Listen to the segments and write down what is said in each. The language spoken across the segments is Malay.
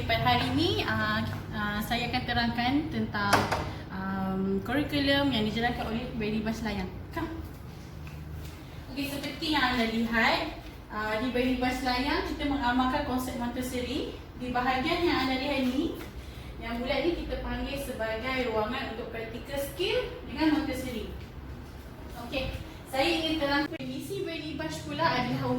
pada hari ini saya akan terangkan tentang kurikulum yang dijalankan oleh Bailey Layang. Okey, seperti yang anda lihat, di Bailey Layang kita mengamalkan konsep Montessori. Di bahagian yang anda lihat ini, yang bulat ni kita panggil sebagai ruangan untuk practical skill dengan Montessori. Okey, saya ingin terangkan misi Bailey pula adalah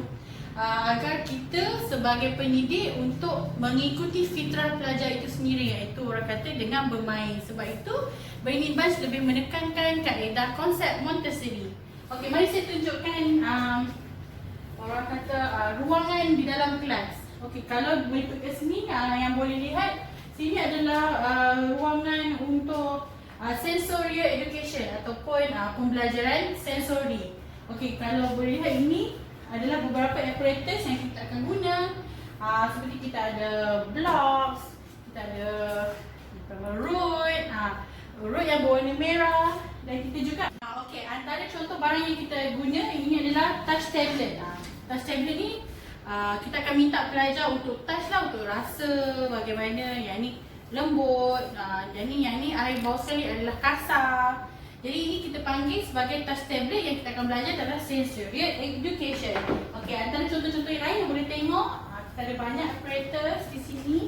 agar kita sebagai pendidik untuk mengikuti fitrah pelajar itu sendiri, iaitu orang kata dengan bermain. Sebab itu Bailey lebih menekankan kaedah konsep Montessori. Okey, mari saya tunjukkan orang kata ruangan di dalam kelas. Okey, kalau bentuk ke sini yang boleh lihat, sini adalah ruangan untuk sensorial education ataupun pembelajaran sensori. Okey, kalau boleh lihat ini adalah beberapa apparatus yang kita akan guna. Seperti kita ada blocks, kita ada root, root yang berwarna merah, dan kita juga okey, antara contoh barang yang kita guna ini adalah touch tablet. Touch tablet ni kita akan minta pelajar untuk touch lah, untuk rasa bagaimana yang ni lembut, yang ni air bawah sekali adalah kasar. Jadi ini kita panggil sebagai touch tablet yang kita akan belajar adalah sensorial education. Okey, antara contoh-contoh yang lain yang boleh tengok, kita ada banyak apparatus di sini.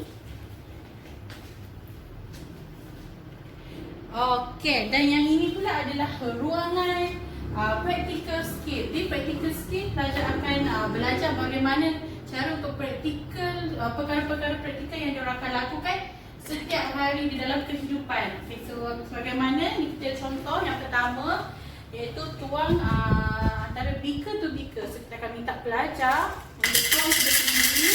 Okey, dan yang ini pula adalah ruangan practical skill. Di practical skill, pelajar akan belajar bagaimana cara untuk practical, perkara-perkara practical yang diorang akan lakukan setiap hari di dalam kehidupan. Okay, so bagaimana ni kita contoh yang pertama, iaitu tuang antara beaker to beaker. So kita akan minta pelajar untuk tuang seperti ini.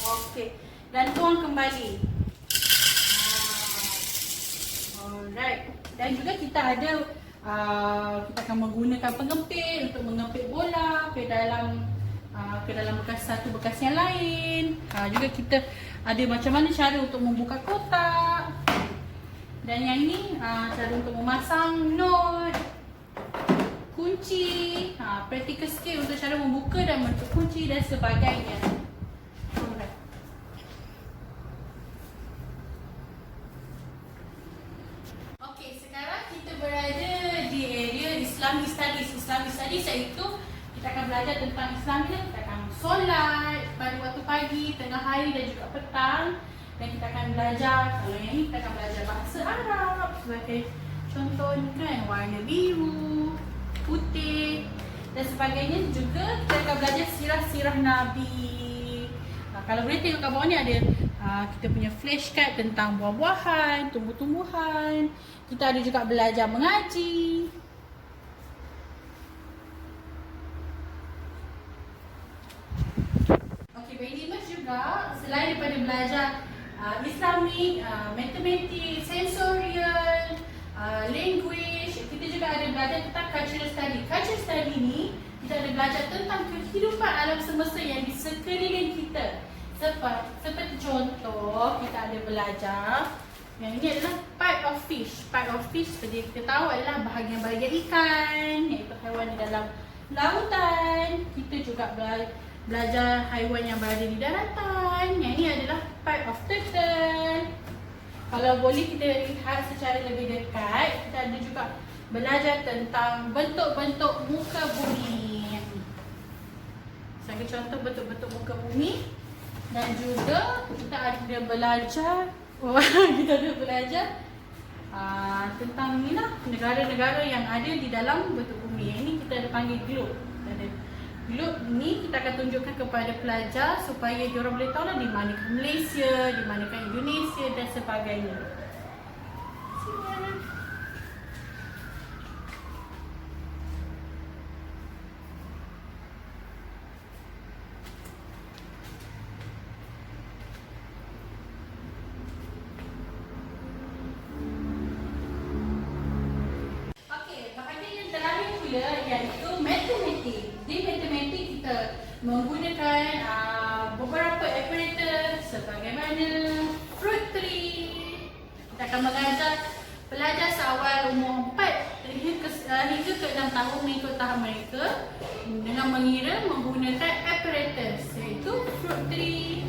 Okey, dan tuang kembali. Alright. Dan juga kita ada kita akan menggunakan pengepit untuk mengepit bola ke dalam bekas satu bekas yang lain. Juga kita ada macam mana cara untuk membuka kotak. Dan yang ini cara untuk memasang note, kunci, practical skill untuk cara membuka dan menutup kunci dan sebagainya. Okey, sekarang kita berada di area Islamic Studies. Islamic Studies iaitu kita akan belajar tentang Islam. Kita akan solat pada waktu pagi, tengah hari dan juga petang. Dan kita akan belajar, kalau yang ini kita akan belajar bahasa Arab sebagai contoh ni kan, warna biru, putih dan sebagainya. Juga kita akan belajar sirah-sirah Nabi. Kalau boleh tengok kat bawah ni ada kita punya flashcard tentang buah-buahan, tumbuh-tumbuhan. Kita ada juga belajar mengaji. Bailey juga selain daripada belajar Islamic, matematik, sensorial, language, kita juga ada belajar tentang cultural study. Cultural study ni kita ada belajar tentang kehidupan alam semesta yang di sekeliling kita. Seperti contoh, kita ada belajar yang ini adalah part of fish. Part of fish seperti kita tahu adalah bahagian-bahagian ikan, iaitu haiwan di dalam lautan. Kita juga belajar haiwan yang berada di daratan. Yang ini adalah part of turtle. Kalau boleh kita lihat secara lebih dekat, kita ada juga belajar tentang bentuk-bentuk muka bumi. Sebagai contoh bentuk-bentuk muka bumi. Dan juga kita ada belajar tentang ni lah, negara-negara yang ada di dalam bentuk bumi. Yang ini kita ada panggil globe. Globe ni kita akan tunjukkan kepada pelajar supaya diorang boleh tahu lah di manakah Malaysia, di manakah Indonesia dan sebagainya. Okey, bahagian yang terakhir pula iaitu matematik. Di matematik kita menggunakan beberapa apparatus sebagaimana fruit tree. Kita akan mengajar pelajar seawal umur 4 hingga ke 6 tahun mengikut tahap mereka dengan mengira menggunakan apparatus iaitu fruit tree,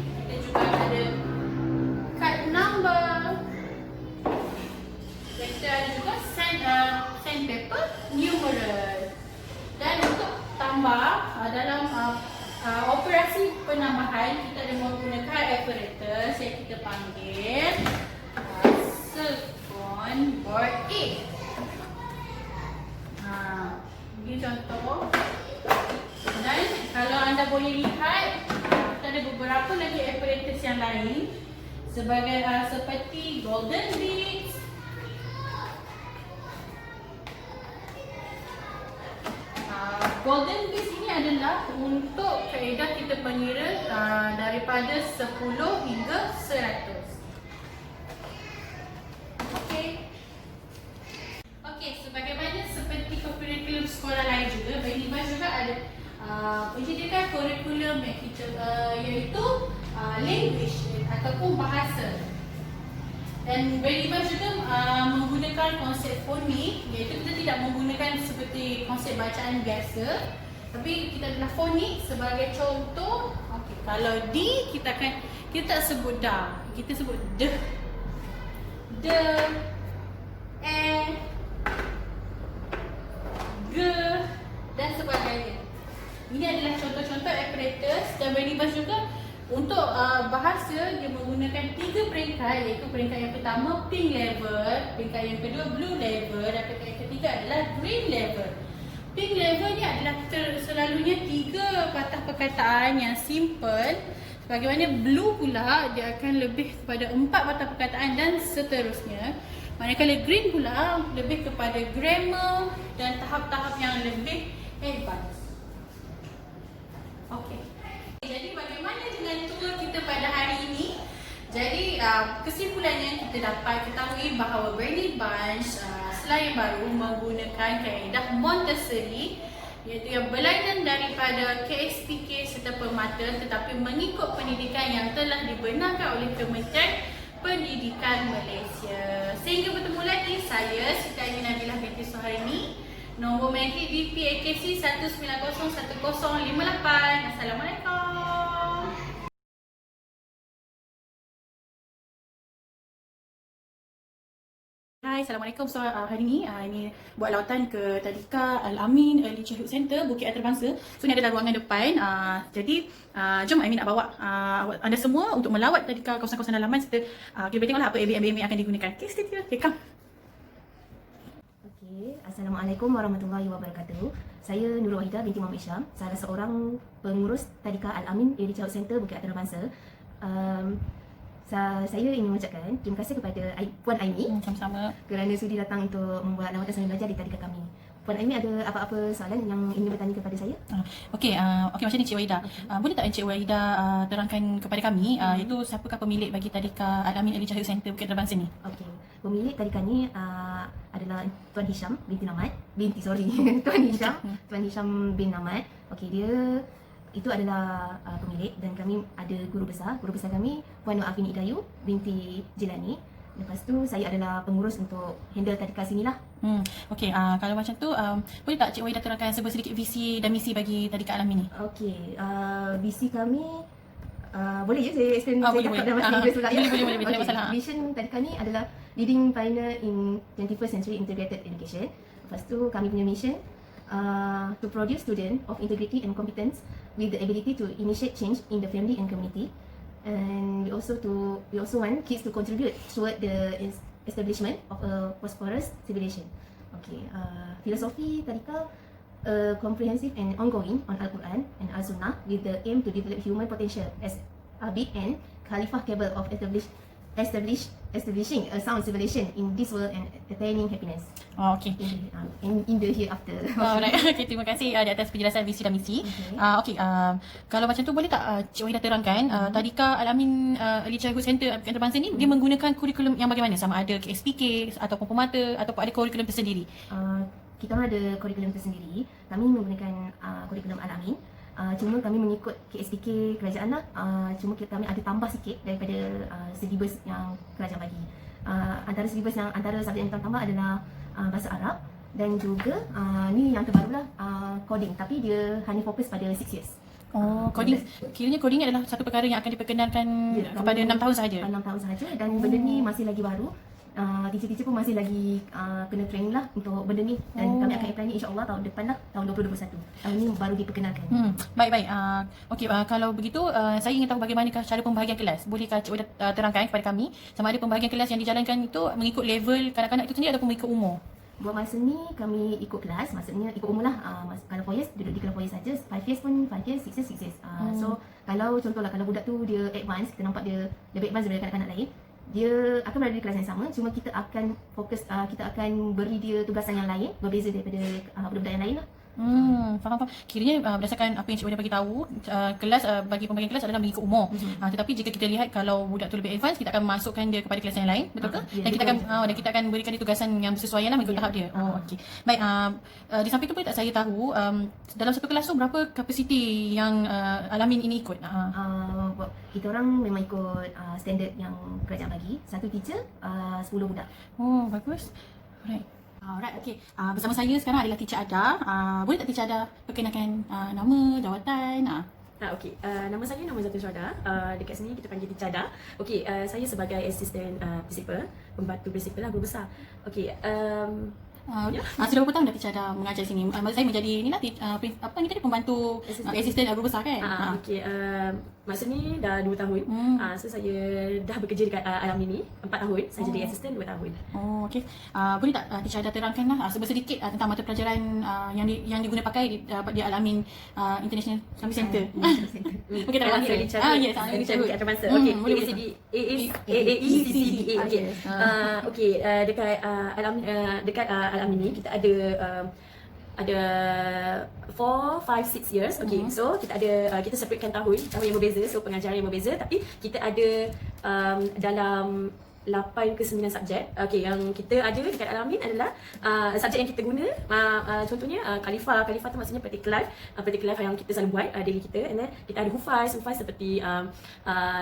juga ada card number. Dan kita ada juga sandpaper numeral. Dan untuk tambah dalam operasi penambahan, kita ada menggunakan apparatus yang kita panggil silicone board A. Ini contoh. Dan kalau anda boleh lihat, kita ada beberapa lagi apparatus yang lain seperti golden beads, golden beads ini adalah untuk kaedah kita pengira daripada 10 hingga 100. Okey, sebagaimana seperti kurikulum sekolah lain juga, Bernibas juga ada menyediakan kurikulum yang kita iaitu language ataupun bahasa. Dan Bernibas juga menggunakan konsep fonik, iaitu kita tidak menggunakan seperti konsep bacaan biasa, tapi kita adalah fonik. Sebagai contoh, okey, kalau D kita tak sebut da, kita sebut de, ge dan sebagainya. Ini adalah contoh-contoh apparatus. Dan Bernibas juga untuk bahasa dia menggunakan 3 peringkat, iaitu peringkat yang pertama pink level, peringkat yang kedua blue level dan peringkat yang ketiga adalah green level. Pink level ni adalah selalunya 3 patah perkataan yang simple, sebagaimana blue pula dia akan lebih kepada 4 patah perkataan dan seterusnya. Manakala green pula lebih kepada grammar dan tahap-tahap yang lebih advance. Okey. Jadi bagaimana dengan tour kita pada hari ini? Jadi kesimpulannya kita dapat ketahui bahawa Bernibas selain baru menggunakan kaedah Montessori, iaitu yang berlainan daripada KSPK serta Permata, tetapi mengikut pendidikan yang telah dibenarkan oleh Kementerian Pendidikan Malaysia. Sehingga bertemu lagi, saya Siti Aini Nabilah binti Suhaimi, nombor magnet DPAKC 1901058. Assalamualaikum. Hai, Assalamualaikum. So hari ni ini buat lawatan ke Tadika Al-Amin Early Childhood Center Bukit Antarabangsa. So ni adalah ruangan depan. Jadi jom Amin nak bawa anda semua untuk melawat Tadika kawasan-kawasan dalaman serta kita tengoklah apa ABM yang akan digunakan. Okay, stay tune. Okay, come. Okay, Assalamualaikum warahmatullahi wabarakatuh. Saya Nurul Wahidah binti Muhammad Isyam, salah seorang pengurus Tadika Al-Amin Early Childhood Center Bukit Antarabangsa. Saya ingin mengucapkan terima kasih kepada Puan Aimi Sama-sama kerana sudi datang untuk membuat lawatan sambil belajar di Tadika kami. Puan Aimi ada apa-apa soalan yang ingin bertanya kepada saya? Okey, macam ni Cik Wahidah. Boleh tak Cik Wahidah terangkan kepada kami iaitu siapakah pemilik bagi Tadika Al-Amin Early Childhood Center Bukit Antarabangsa ni? Okey, pemilik Tadika ni adalah Tuan Hisham binti Namad. Tuan Hisham bin Namad. Okey, dia itu adalah pemilik dan kami ada guru besar kami Puan Nur Afini Idayu binti Jilani. Lepas tu saya adalah pengurus untuk handle Tadika sinilah. Okey, kalau macam tu boleh tak Cik Wahidah terangkan sedikit visi dan misi bagi Tadika Al-Amin ni? Okey, visi kami boleh je saya explain boleh. dalam bahasa Inggeris pula ya. Boleh, tak ada masalah. Vision Tadika ni adalah leading pioneer in 21st century integrated education. Lepas tu kami punya mission to produce student of integrity and competence with the ability to initiate change in the family and community, and we also want kids to contribute toward the establishment of a prosperous civilization. Okay, philosophy Tadika comprehensive and ongoing on Al-Quran and Al-Sunnah with the aim to develop human potential as a big and Khalifah cable of establishing a sound civilization in this world and attaining happiness. Okey. In the hereafter. Alright. Okey, terima kasih di atas penjelasan visi dan misi. Okey, kalau macam tu boleh tak Cik Wahidah terangkan Tadika Al-Amin Early Childhood Center Bukit Antarabangsa ni dia menggunakan kurikulum yang bagaimana? Sama ada KSPK ataupun Permata ataupun ada kurikulum tersendiri? Kita ada kurikulum tersendiri. Kami menggunakan kurikulum Al-Amin. Cuma kami mengikut KSPK kerajaan lah. Cuma kami ada tambah sikit daripada syllabus yang kerajaan bagi. Antara syllabus yang antara subjek yang tambah adalah bahasa Arab dan juga ni yang terbaru lah coding, tapi dia hanya fokus pada 6 years. Oh, coding, kiranya coding ni adalah satu perkara yang akan diperkenalkan kepada 6 tahun sahaja. 6 tahun sahaja, dan benda ni masih lagi baru. Teacher-teacher pun masih lagi kena training lah untuk benda ni, dan kami akan apply ni insya-Allah tahun depan lah, tahun 2021. Tahun ni baru diperkenalkan. Baik. Okey, kalau begitu saya ingin tahu bagaimanakah cara pembahagian kelas. Bolehkah Cik Wida terangkan kepada kami sama ada pembahagian kelas yang dijalankan itu mengikut level kanak-kanak itu sendiri ataupun mengikut umur? Buat masa ni kami ikut kelas, maksudnya ikut umur lah. Kalau 4 years duduk di kelas 4 years saja, 5 years pun 5 years, 6 years 6 years. So kalau contohlah kalau budak tu dia advance, kita nampak dia lebih advance daripada kanak-kanak lain, dia akan berada di kelas yang sama, cuma kita akan fokus, kita akan beri dia tugasan yang lain, berbeza daripada budak-budak yang lain lah. Faham. Kiranya berdasarkan apa yang Cik Wida bagi tahu, kelas bagi pembagian kelas adalah mengikut umur. Tetapi jika kita lihat kalau budak tu lebih advance, kita akan masukkan dia kepada kelas yang lain, betul ke? Ya, Dan kita akan berikan dia tugasan yang bersesuaian lah mengikut tahap dia. Okey. Baik, di samping tu boleh tak saya tahu dalam satu kelas tu berapa kapasiti yang Al-Amin ini ikut? Kita orang memang ikut standard yang kerajaan bagi. Satu teacher 10 budak. Oh, bagus. Alright, okey. Bersama saya sekarang adalah Teacher Ada. Boleh tak Teacher Ada perkenalkan nama, jawatan? Okey, nama saya Zatul Syuhada. Dekat sini kita panggil Teacher Ada. Okey, saya sebagai assistant principal, pembantu principal lah, guru besar. Okey, sudah berapa tahun dah Teacher Ada mengajar sini? Saya menjadi inilah apa ni tadi, pembantu asisten guru besar kan? Okey, masa ni dah 2 tahun. So saya dah bekerja dekat Al-Amin ni 4 tahun. Saya jadi asisten 2 tahun. Oh, okey. Boleh tak Teacher Ada terangkanlah sedikit tentang mata pelajaran yang diguna pakai di Al-Amin International Islamic Center? Mungkin tak Al-Amin Early Childhood. Yes, Early Childhood. Okey, AACCDA. Okey. Okey, dekat Al-Amin, dekat Al-Amin ni kita ada 4, 5, 6 years. Okay, so kita ada kita separatekan tahun yang berbeza, so pengajaran yang berbeza, tapi kita ada dalam 8 ke 9 subjek. Okay, yang kita ada dekat Al-Amin adalah subjek yang kita guna, contohnya Khalifah tu maksudnya praktikal life yang kita selalu buat daily kita. And then kita ada hufaz seperti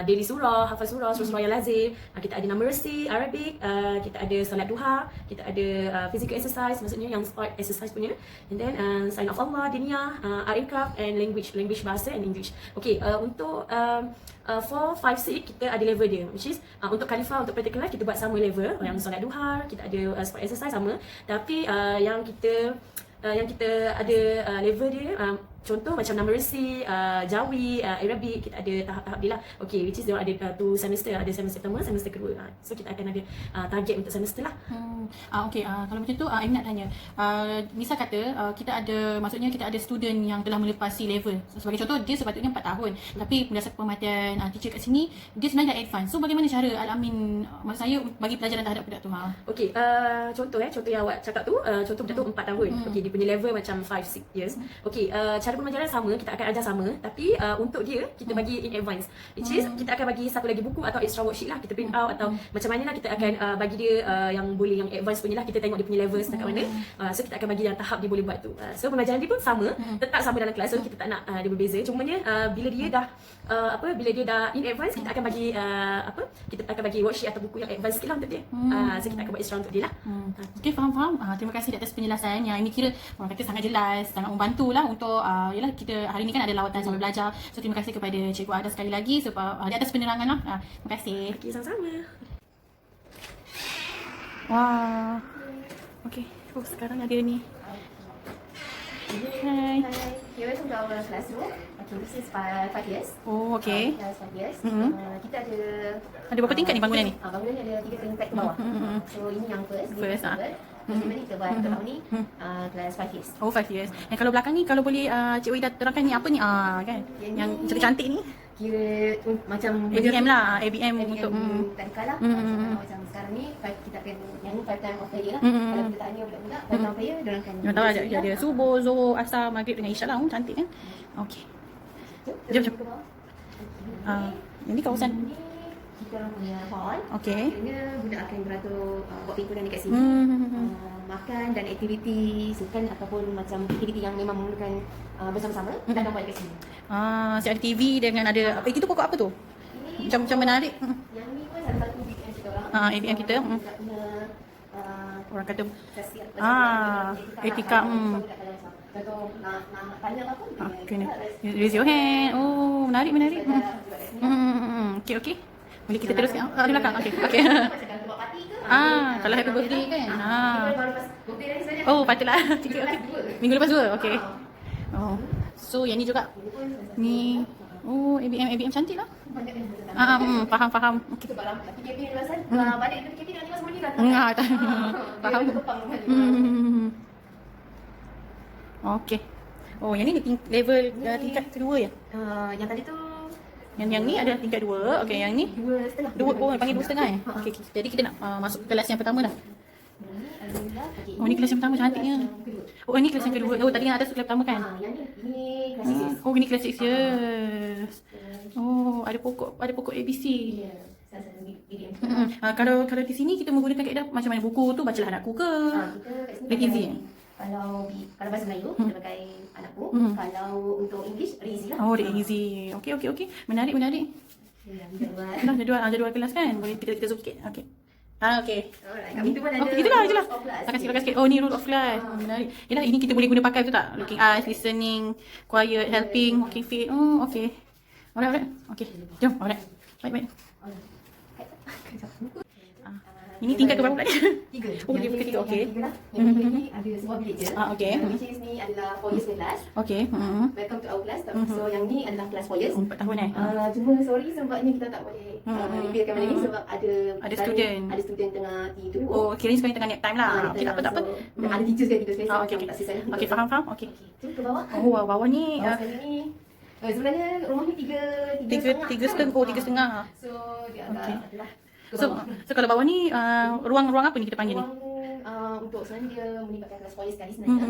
daily surah, hafaz surah yang lazim. Kita ada numeracy, Arabic, kita ada solat duha, kita ada physical exercise, maksudnya yang sport exercise punya. And then sign of Allah, diniyah, art and craft, and language bahasa and English. Okay, untuk 4, 5, 6 kita ada level dia, which is untuk Khalifah, untuk practical life kita buat sama level. Yang solat duha, kita ada sport exercise sama. Tapi yang kita ada level dia, contoh macam numeracy, Jawi, Arabic, kita ada tahap-tahap dia lah. Okay, which is dia ada 2 semester, ada semester pertama, semester kedua. So kita akan ada target untuk semester lah. Okay, kalau macam tu I nak tanya, misal kata kita ada student yang telah melepasi level. Sebagai contoh, dia sepatutnya 4 tahun, tapi berdasarkan pemerhatian teacher kat sini, dia sebenarnya dah advance. So bagaimana cara Al-Amin, maksud saya, bagi pelajaran terhadap budak tu? Okay, contoh yang awak cakap tu, contoh budak tu 4 tahun. Okay, dia punya level macam 5, 6 years. Okay, cara pembelajaran sama, kita akan ajar sama, tapi untuk dia kita bagi in advance, which is kita akan bagi satu lagi buku atau extra worksheet lah, kita print out atau macam mana lah, kita akan bagi dia yang boleh, yang advance punya lah, kita tengok dia punya level setakat mana. So kita akan bagi yang tahap dia boleh buat tu. So pembelajaran dia pun sama, tetap sama dalam kelas, so kita tak nak dia berbeza. Cumanya bila dia dah in advance, kita akan bagi kita akan bagi worksheet atau buku yang advance sikit lah untuk dia. So kita akan buat extra untuk dia lah. Okay, faham. Terima kasih di atas penjelasan yang ini kira orang kata sangat jelas, sangat membantu lah untuk yalah, kita hari ni kan ada lawatan sambil belajar. So terima kasih kepada Cikgu Ada sekali lagi sebab di atas penerangan lah. Terima kasih. Okay, sama-sama. Wah. Okay, sekarang ada ni. Hai. Okay, welcome to our classroom. Okay, this is 5 years. Oh, okay. Class 5 years. Kita Ada berapa tingkat ni bangunan ni? Bangunan ni ada 3 tingkat ke bawah. So ini yang first. Ni kita buat tahun ni kelas 5 years. Oh, 5 years. Yang kalau belakang ni, kalau boleh Cik Wida terangkan ni apa ni? Kan? Yang cantik ni. Kira macam ABM lah, ABM untuk tadika lah. Macam sekarang ni kita akan yang ni 5 time of prayer lah. Kalau kita tanya budak-budak 5 time of prayer, dia akan tahu lah, dia ada subuh, zuhur, asar, maghrib dengan isyak lah. Cantik kan? Okey. Jom. Ini kawasan kita orang punya hall. Okey. Akhirnya budak akan beratur buat pimpinan dekat sini. Makan dan aktiviti sukan ataupun macam aktiviti yang memang memerlukan bersama-sama, kita akan buat dekat sini. Siap ada TV dengan ada apa itu, pokok apa tu? Macam menarik. Yang ni pun salah satu ABM kita orang. ABM kita. Kita punya Orang kata khasiat etika. Contoh nak tanya apa-apa, Okay, ni. Raise your hand. Oh, menarik, menarik. Okay, okay. Boleh kita teruskan. Di belakang. Okay, okay. buat parti ke? Kalau happy birthday kan. Baru lepas birthday ni sebenarnya. Oh, patutlah. Okay, okay. Minggu lepas 2. Okay. Oh. So, yang ni juga. Ni. Oh, ABM cantik lah. Faham. Okay. Sebab PKP ni pasal balik dari PKP nanti semua ni dah Faham. Okay. Oh, yang ni level tingkat kedua ya? Yang tadi tu Yang ni ada tingkat 2. Okay, yang ni 2.5. 2. Oh, panggil 2.5 Okay. Jadi kita nak masuk kelas yang pertama dah. Oh, ni kelas yang pertama cantiknya. Oh, ni kelas yang kedua. Oh, tadi yang atas kelas pertama kan? Yang ni kelas 6. Oh, ini kelas 6 years. Oh, ada pokok ABC. Ya, salah satu BDM. Kalau di sini kita menggunakan kaedah macam mana buku tu bacalah anakku ke? Kita kat sini Very easy. kalau bahasa Melayu kita pakai anakku. Kalau untuk English easy lah. Oh, dia easy. Okay. Menarik. Ya, kita buat. Ada dua kelas kan? Boleh kita zoom sikit. Okay. Okay. Alright, kami tu pun ada. Itulah. rules of class. Takkan sikit. Oh, ni rule of class. Menarik. Yalah, ini kita boleh guna pakai tu tak? Looking eyes, listening, quiet, helping, walking fit. Oh, okay. Alright. Okay. Jom, alright. Baik. Ini tingkat ke berapa pula? 3. Oh, dia ketiga, okay. Yang ni ada sebuah bilik je. Okay. Which is ni adalah 4 years class. Okay. Welcome to our class. So yang ni adalah kelas 4 years. 4 tahun Cuma sorry sebabnya kita tak boleh revealkan benda ni sebab Ada student. Ada student tengah tidur. Oh, kiranya sekarang tengah nap time lah. Okay, tak apa. Ada teachers kan tidur space. Okay. Tak selesai. Okay, faham. Okay. Jom ke bawah. Oh, bawah ni Bawah sekali ni. Sebenarnya rumah ni 3 tiga setengah. Oh, 3.5. So dia agak adalah So kalau bawah ni ruang apa ni kita panggil ni? ruang untuk sebenarnya dia melibatkan kelas 4 years sekali sebenarnya.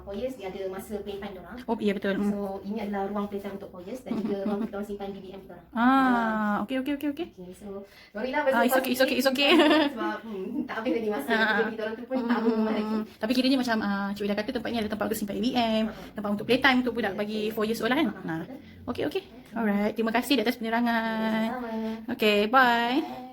4 years dia ada masa playtime diorang. Oh, iya betul. So ini adalah ruang playtime untuk 4 years dan juga ruang kita orang simpan BBM kita orang. Okay. Okay, so sorry lah It's okay. sebab tak habis lagi masa jadi kita orang tu pun tak habis lagi. Tapi kiranya macam Cik Ida kata tempat ni ada tempat untuk simpan ABM, tempat untuk playtime untuk budak bagi 4 years old lah kan. Okay. Alright, terima kasih di atas penerangan. Sama. Okay, bye.